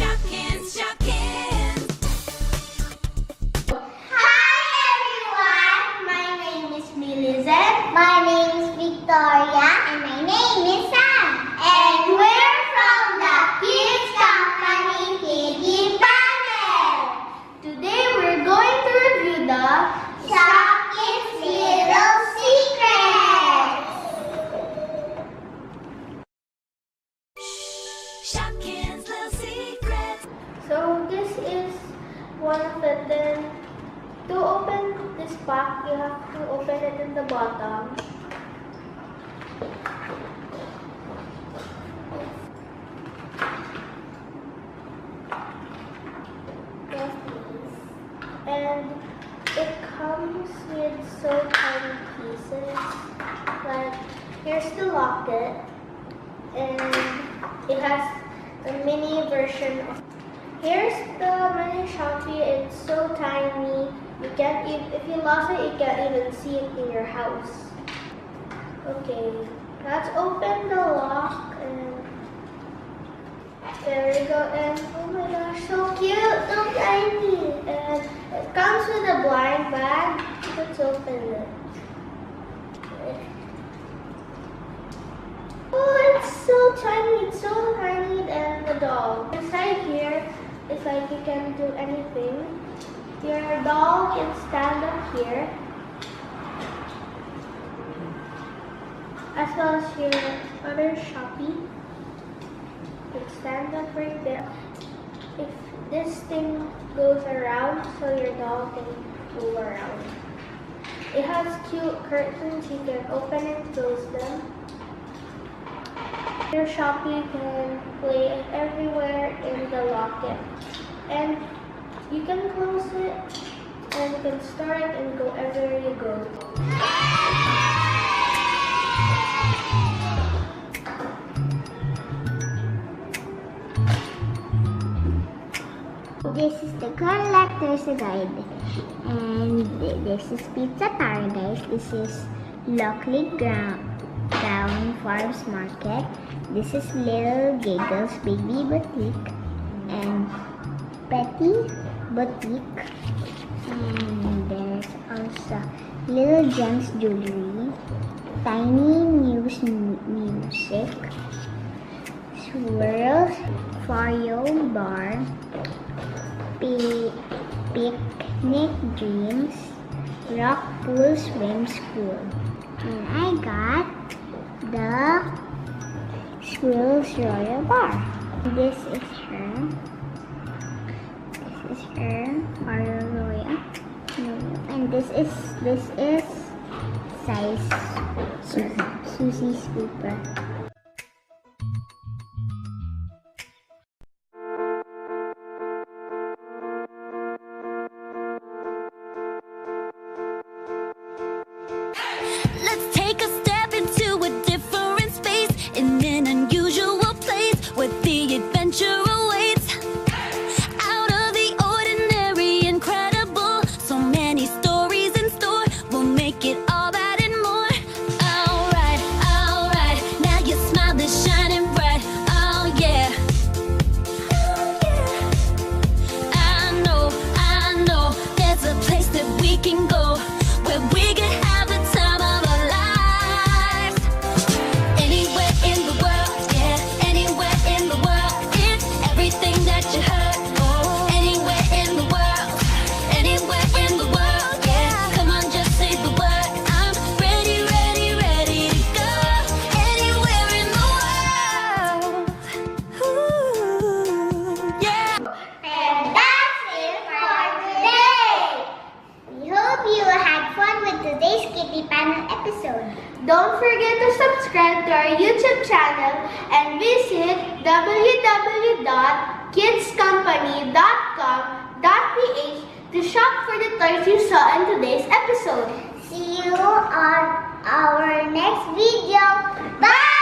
Shopkins, Shopkins. Hi everyone, my name is Millicent. My name is Victoria. And my name is Sam. And we're from the Kids Company Kiddie Panel. Today we're going to review the Shopkins Little Secrets. Shopkins Lil Secrets. So this is one of it. Then to open this pack, you have to open it in the bottom. Yes, please. And it comes with so tiny pieces. Like here's the locket, and it has a mini version of. Here's the mini Shopee. It's so tiny. You can't even, if you lost it, you can't even see it in your house. Okay, let's open the lock, and there we go. And oh my gosh, so cute, so tiny. And it comes with a blind bag. Let's open it. Oh, it's so tiny. It's so tiny, and the doll inside here. It's like you can do anything. Your doll can stand up here, as well as your other Shopee. It stand up right there. If this thing goes around, so your doll can move around. It has cute curtains. You can open and close them. Your Shopee can play everywhere in the locket. And you can close it, and you can store it and go everywhere you go. This is the collector's guide. And this is Pizza Paradise. This is Lockley Ground Farms Market. This is Little Giggles Baby Boutique and Petty Boutique. And there's also Little Gems Jewelry, Tiny News Music, Swirls Fario Bar, Picnic Dreams, Rock Pool Swim School. And I got the Swirls Royal Bar. This is her. This is her Royal. And this is size Susie Scooper. Let's take a step into a different space, in an unusual place where the adventure awaits. Out of the ordinary, incredible. So many stories in store. We'll make it all that and more. Alright. Now your smile is shining bright. Oh yeah. I know. There's a place that we can go where we can have the time of our lives. Anywhere in the world, yeah, anywhere in the world. It's everything that you heard. Oh, anywhere in the world, yeah. Come on, just say the word. I'm ready to go. Anywhere in the world. Ooh, yeah. And that's it for today. We hope you had fun with today's Kiddie Panel episode. Don't forget to subscribe to our YouTube channel and visit www.KidsCompanyPH to shop for the toys you saw in today's episode. See you on our next video. Bye!